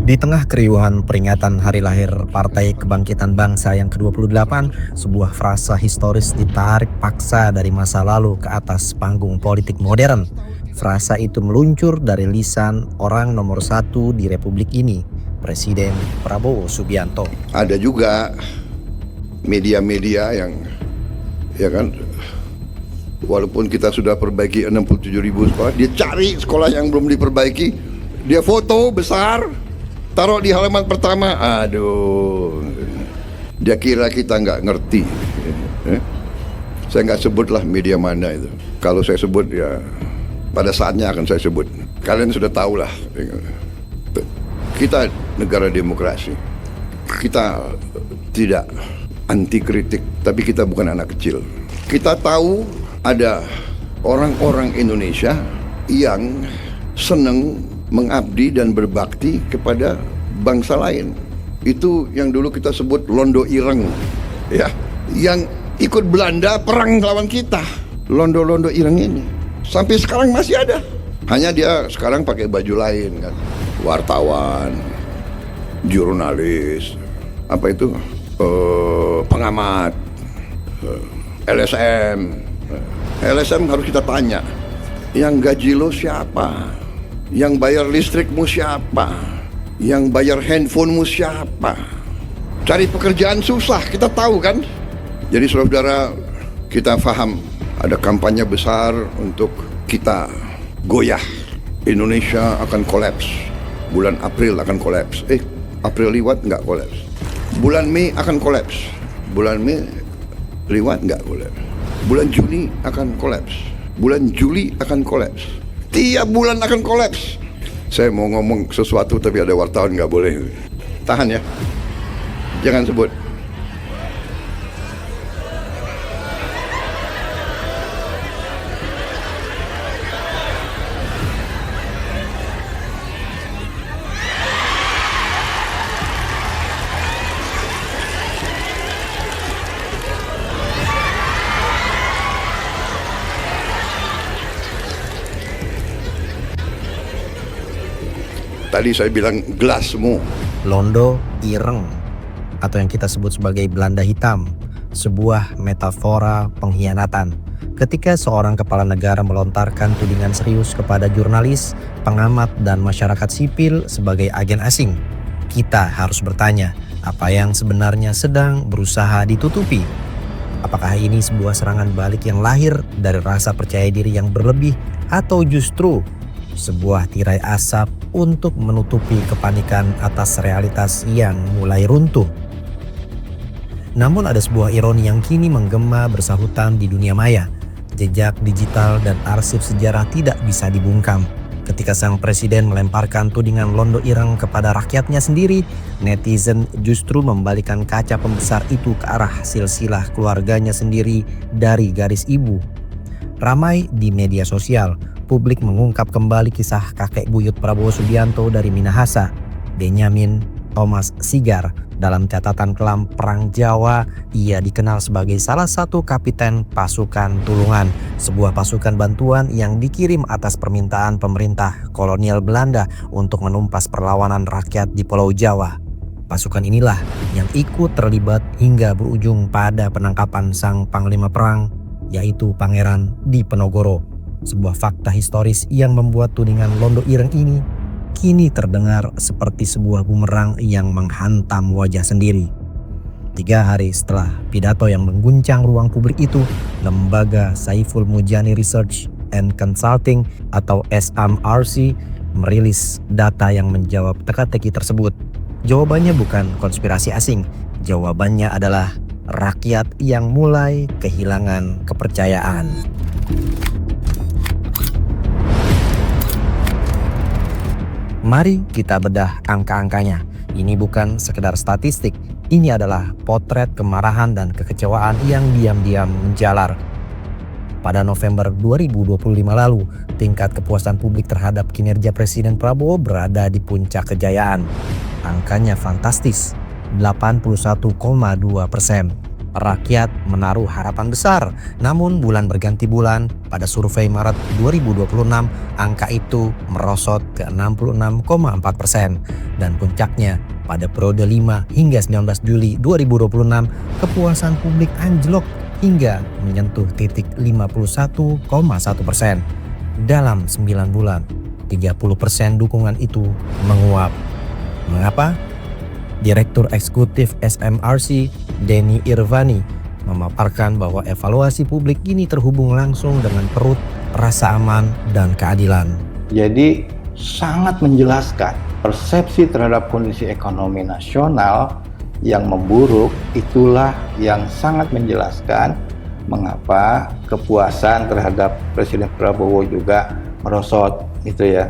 Di tengah keriuhan peringatan hari lahir Partai Kebangkitan Bangsa yang ke-28, sebuah frasa historis ditarik paksa dari masa lalu ke atas panggung politik modern. Frasa itu meluncur dari lisan orang nomor satu di Republik ini, Presiden Prabowo Subianto. Ada juga media-media yang, ya kan, walaupun kita sudah perbaiki 67.000 sekolah, dia cari sekolah yang belum diperbaiki, dia foto besar, taruh di halaman pertama. Aduh, dia kira kita nggak ngerti. Saya nggak sebutlah media mana itu. Kalau saya sebut ya pada saatnya akan saya sebut. Kalian sudah tahu lah. Kita negara demokrasi. Kita tidak anti kritik, tapi kita bukan anak kecil. Kita tahu ada orang-orang Indonesia yang senang mengabdi dan berbakti kepada bangsa lain. Itu yang dulu kita sebut Londo Ireng, ya, yang ikut Belanda perang lawan kita. Londo-londo Ireng ini sampai sekarang masih ada. Hanya dia sekarang pakai baju lain kan. Wartawan, jurnalis, apa itu, pengamat, LSM. LSM harus kita tanya, yang gaji lo siapa? Yang bayar listrikmu siapa? Yang bayar handphonemu siapa? Cari pekerjaan susah, kita tahu kan? Jadi saudara, kita paham ada kampanye besar untuk kita goyah. Indonesia akan kolaps. Bulan April akan kolaps. April liwat nggak kolaps. Bulan Mei akan kolaps. Bulan Mei liwat nggak kolaps. Bulan Juni akan kolaps. Bulan Juli akan kolaps. Tiap bulan akan kolaps. Saya mau ngomong sesuatu tapi ada wartawan nggak boleh. Tahan ya. Jangan sebut. Tadi saya bilang gelasmu. Londo Ireng, atau yang kita sebut sebagai Belanda Hitam, sebuah metafora pengkhianatan. Ketika seorang kepala negara melontarkan tudingan serius kepada jurnalis, pengamat, dan masyarakat sipil sebagai agen asing, kita harus bertanya, apa yang sebenarnya sedang berusaha ditutupi? Apakah ini sebuah serangan balik yang lahir dari rasa percaya diri yang berlebih, atau justru sebuah tirai asap untuk menutupi kepanikan atas realitas yang mulai runtuh? Namun ada sebuah ironi yang kini menggema bersahutan di dunia maya. Jejak digital dan arsip sejarah tidak bisa dibungkam. Ketika sang presiden melemparkan tudingan Londo Ireng kepada rakyatnya sendiri, netizen justru membalikan kaca pembesar itu ke arah silsilah keluarganya sendiri dari garis ibu. Ramai di media sosial, publik mengungkap kembali kisah kakek buyut Prabowo Subianto dari Minahasa, Benyamin Thomas Sigar. Dalam catatan kelam Perang Jawa, ia dikenal sebagai salah satu kapiten pasukan Tulungan, sebuah pasukan bantuan yang dikirim atas permintaan pemerintah kolonial Belanda untuk menumpas perlawanan rakyat di Pulau Jawa. Pasukan inilah yang ikut terlibat hingga berujung pada penangkapan sang panglima perang, yaitu Pangeran Diponegoro. Sebuah fakta historis yang membuat tudingan Londo Ireng ini kini terdengar seperti sebuah bumerang yang menghantam wajah sendiri. 3 hari setelah pidato yang mengguncang ruang publik itu, lembaga Saiful Mujani Research and Consulting atau SMRC merilis data yang menjawab teka-teki tersebut. Jawabannya bukan konspirasi asing, jawabannya adalah rakyat yang mulai kehilangan kepercayaan. Mari kita bedah angka-angkanya. Ini bukan sekedar statistik, ini adalah potret kemarahan dan kekecewaan yang diam-diam menjalar. Pada November 2025 lalu, tingkat kepuasan publik terhadap kinerja Presiden Prabowo berada di puncak kejayaan. Angkanya fantastis, 81,2%. Rakyat menaruh harapan besar, namun bulan berganti bulan, pada survei Maret 2026, angka itu merosot ke 66,4%. Dan puncaknya, pada periode 5 hingga 19 Juli 2026, kepuasan publik anjlok hingga menyentuh titik 51,1%. Dalam 9 bulan, 30% dukungan itu menguap. Mengapa? Direktur Eksekutif SMRC, Denny Irvani, memaparkan bahwa evaluasi publik ini terhubung langsung dengan perut, rasa aman, dan keadilan. Jadi sangat menjelaskan persepsi terhadap kondisi ekonomi nasional yang memburuk, itulah yang sangat menjelaskan mengapa kepuasan terhadap Presiden Prabowo juga merosot gitu ya.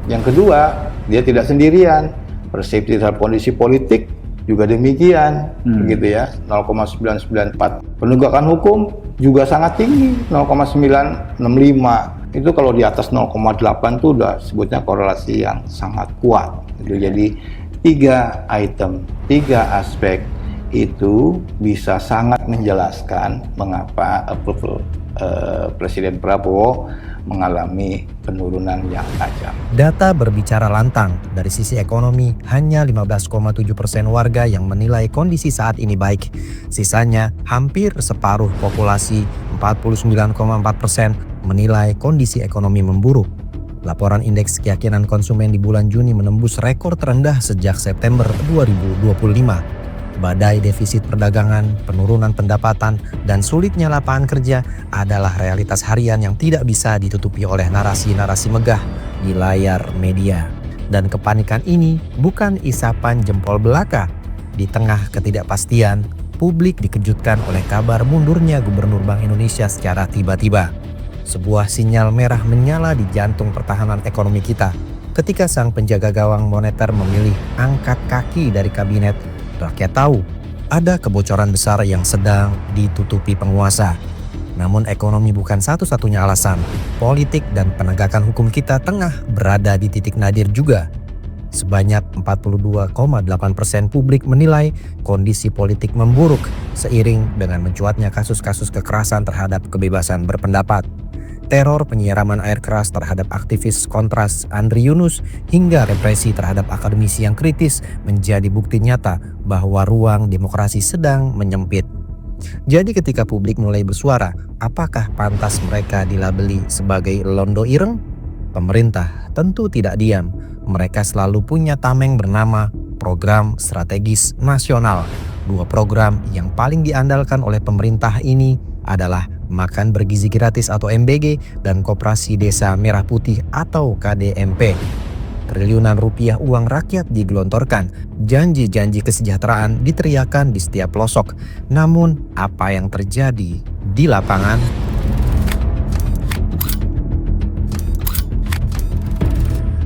Yang kedua, dia tidak sendirian. Persepsi terhadap kondisi politik juga demikian, begitu ya, 0,994. Penegakan hukum juga sangat tinggi, 0,965. Itu kalau di atas 0,8 itu udah sebutnya korelasi yang sangat kuat. Gitu. Jadi 3 item, 3 aspek itu bisa sangat menjelaskan mengapa approval Presiden Prabowo mengalami penurunan yang tajam. Data berbicara lantang. Dari sisi ekonomi, hanya 15,7% warga yang menilai kondisi saat ini baik. Sisanya, hampir separuh populasi, 49,4%, menilai kondisi ekonomi memburuk. Laporan indeks keyakinan konsumen di bulan Juni menembus rekor terendah sejak September 2025. Badai defisit perdagangan, penurunan pendapatan, dan sulitnya lapangan kerja adalah realitas harian yang tidak bisa ditutupi oleh narasi-narasi megah di layar media. Dan kepanikan ini bukan isapan jempol belaka. Di tengah ketidakpastian, publik dikejutkan oleh kabar mundurnya Gubernur Bank Indonesia secara tiba-tiba. Sebuah sinyal merah menyala di jantung pertahanan ekonomi kita. Ketika sang penjaga gawang moneter memilih angkat kaki dari kabinet, rakyat tahu ada kebocoran besar yang sedang ditutupi penguasa. Namun ekonomi bukan satu-satunya alasan. Politik dan penegakan hukum kita tengah berada di titik nadir juga. Sebanyak 42,8% publik menilai kondisi politik memburuk seiring dengan mencuatnya kasus-kasus kekerasan terhadap kebebasan berpendapat. Teror penyiraman air keras terhadap aktivis Kontras Andri Yunus hingga represi terhadap akademisi yang kritis menjadi bukti nyata bahwa ruang demokrasi sedang menyempit. Jadi ketika publik mulai bersuara, apakah pantas mereka dilabeli sebagai londo ireng? Pemerintah tentu tidak diam. Mereka selalu punya tameng bernama Program Strategis Nasional. 2 program yang paling diandalkan oleh pemerintah ini adalah Makan Bergizi Gratis atau MBG dan Koperasi Desa Merah Putih atau KDMP. Triliunan rupiah uang rakyat digelontorkan, janji-janji kesejahteraan diteriakan di setiap pelosok. Namun, apa yang terjadi di lapangan?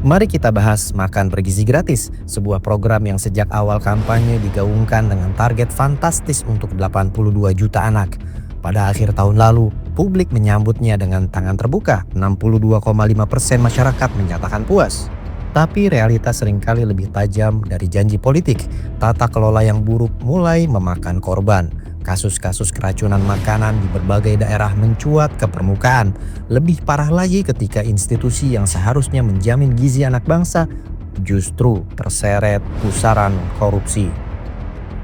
Mari kita bahas Makan Bergizi Gratis, sebuah program yang sejak awal kampanye digaungkan dengan target fantastis untuk 82 juta anak. Pada akhir tahun lalu, publik menyambutnya dengan tangan terbuka. 62,5% masyarakat menyatakan puas. Tapi realitas seringkali lebih tajam dari janji politik. Tata kelola yang buruk mulai memakan korban. Kasus-kasus keracunan makanan di berbagai daerah mencuat ke permukaan. Lebih parah lagi ketika institusi yang seharusnya menjamin gizi anak bangsa justru terseret pusaran korupsi.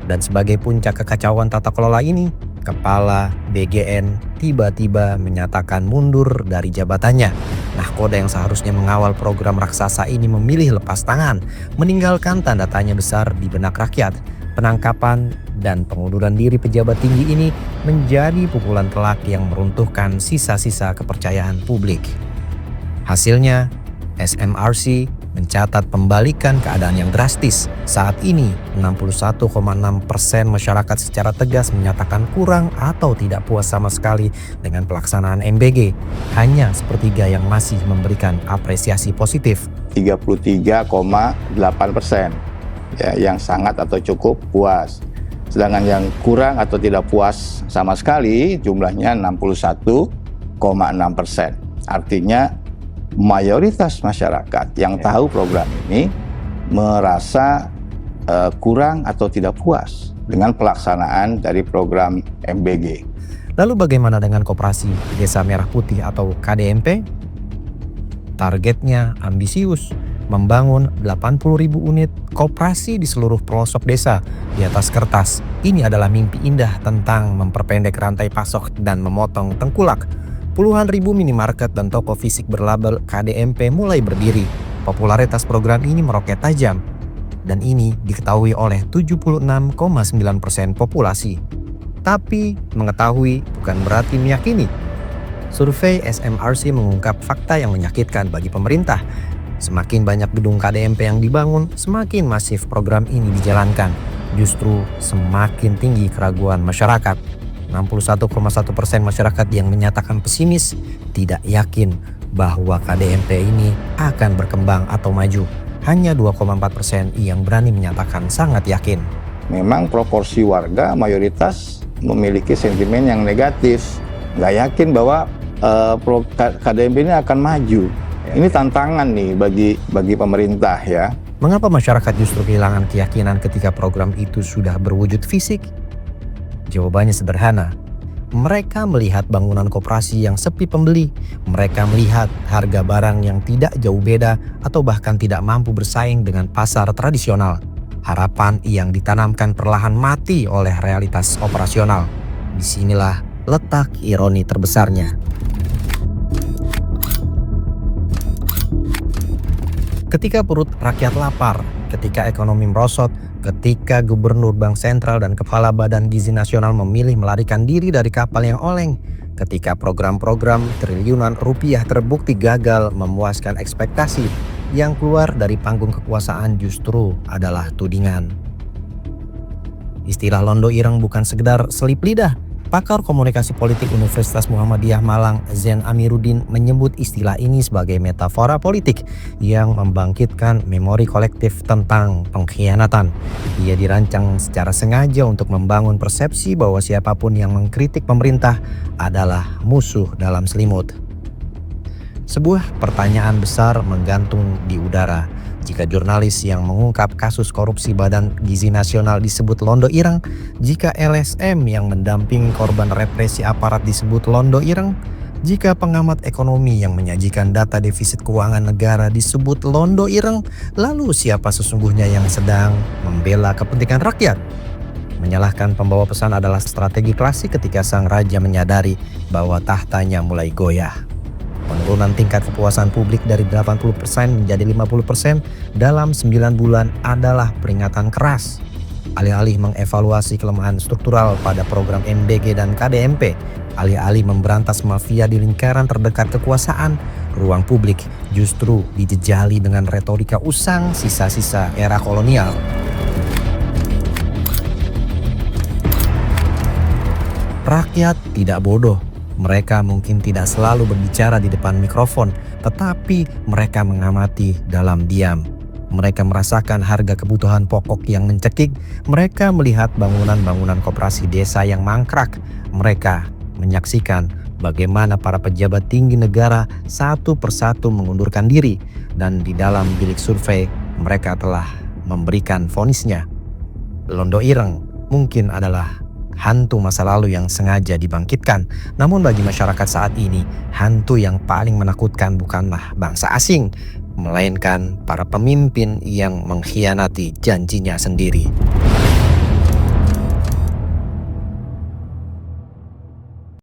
Dan sebagai puncak kekacauan tata kelola ini, Kepala BGN tiba-tiba menyatakan mundur dari jabatannya. Nahkoda yang seharusnya mengawal program raksasa ini memilih lepas tangan, meninggalkan tanda tanya besar di benak rakyat. Penangkapan dan pengunduran diri pejabat tinggi ini menjadi pukulan telak yang meruntuhkan sisa-sisa kepercayaan publik. Hasilnya, SMRC mencatat pembalikan keadaan yang drastis. Saat ini, 61,6% masyarakat secara tegas menyatakan kurang atau tidak puas sama sekali dengan pelaksanaan MBG. Hanya sepertiga yang masih memberikan apresiasi positif. 33,8% ya, yang sangat atau cukup puas. Sedangkan yang kurang atau tidak puas sama sekali jumlahnya 61,6%. Artinya mayoritas masyarakat yang tahu program ini merasa kurang atau tidak puas dengan pelaksanaan dari program MBG. Lalu bagaimana dengan Koperasi Desa Merah Putih atau KDMP? Targetnya ambisius, membangun 80.000 unit koperasi di seluruh pelosok desa. Di atas kertas, ini adalah mimpi indah tentang memperpendek rantai pasok dan memotong tengkulak. Puluhan ribu minimarket dan toko fisik berlabel KDMP mulai berdiri. Popularitas program ini meroket tajam. Dan ini diketahui oleh 76,9% populasi. Tapi mengetahui bukan berarti meyakini. Survei SMRC mengungkap fakta yang menyakitkan bagi pemerintah. Semakin banyak gedung KDMP yang dibangun, semakin masif program ini dijalankan. Justru semakin tinggi keraguan masyarakat. 61,1% masyarakat yang menyatakan pesimis tidak yakin bahwa KDMP ini akan berkembang atau maju. Hanya 2,4% yang berani menyatakan sangat yakin. Memang proporsi warga mayoritas memiliki sentimen yang negatif. Nggak yakin bahwa KDMP ini akan maju. Ini tantangan nih bagi pemerintah ya. Mengapa masyarakat justru kehilangan keyakinan ketika program itu sudah berwujud fisik? Jawabannya sederhana. Mereka melihat bangunan koperasi yang sepi pembeli. Mereka melihat harga barang yang tidak jauh beda atau bahkan tidak mampu bersaing dengan pasar tradisional. Harapan yang ditanamkan perlahan mati oleh realitas operasional. Disinilah letak ironi terbesarnya. Ketika perut rakyat lapar, ketika ekonomi merosot, ketika Gubernur Bank Sentral dan Kepala Badan Gizi Nasional memilih melarikan diri dari kapal yang oleng, ketika program-program triliunan rupiah terbukti gagal memuaskan ekspektasi, yang keluar dari panggung kekuasaan justru adalah tudingan. Istilah londo ireng bukan sekedar selip lidah. Pakar komunikasi politik Universitas Muhammadiyah Malang, Zen Amiruddin, menyebut istilah ini sebagai metafora politik yang membangkitkan memori kolektif tentang pengkhianatan. Ia dirancang secara sengaja untuk membangun persepsi bahwa siapapun yang mengkritik pemerintah adalah musuh dalam selimut. Sebuah pertanyaan besar menggantung di udara. Jika jurnalis yang mengungkap kasus korupsi Badan Gizi Nasional disebut londo ireng, jika LSM yang mendampingi korban represi aparat disebut londo ireng, jika pengamat ekonomi yang menyajikan data defisit keuangan negara disebut londo ireng, lalu siapa sesungguhnya yang sedang membela kepentingan rakyat? Menyalahkan pembawa pesan adalah strategi klasik ketika sang raja menyadari bahwa tahtanya mulai goyah. Penurunan tingkat kepuasan publik dari 80% menjadi 50% dalam 9 bulan adalah peringatan keras. Alih-alih mengevaluasi kelemahan struktural pada program MBG dan KDMP, alih-alih memberantas mafia di lingkaran terdekat kekuasaan, ruang publik justru dijejali dengan retorika usang sisa-sisa era kolonial. Rakyat tidak bodoh. Mereka mungkin tidak selalu berbicara di depan mikrofon, tetapi mereka mengamati dalam diam. Mereka merasakan harga kebutuhan pokok yang mencekik. Mereka melihat bangunan-bangunan koperasi desa yang mangkrak. Mereka menyaksikan bagaimana para pejabat tinggi negara satu persatu mengundurkan diri. Dan di dalam bilik survei, mereka telah memberikan vonisnya. Londo ireng mungkin adalah hantu masa lalu yang sengaja dibangkitkan. Namun bagi masyarakat saat ini, hantu yang paling menakutkan bukanlah bangsa asing, melainkan para pemimpin yang mengkhianati janjinya sendiri.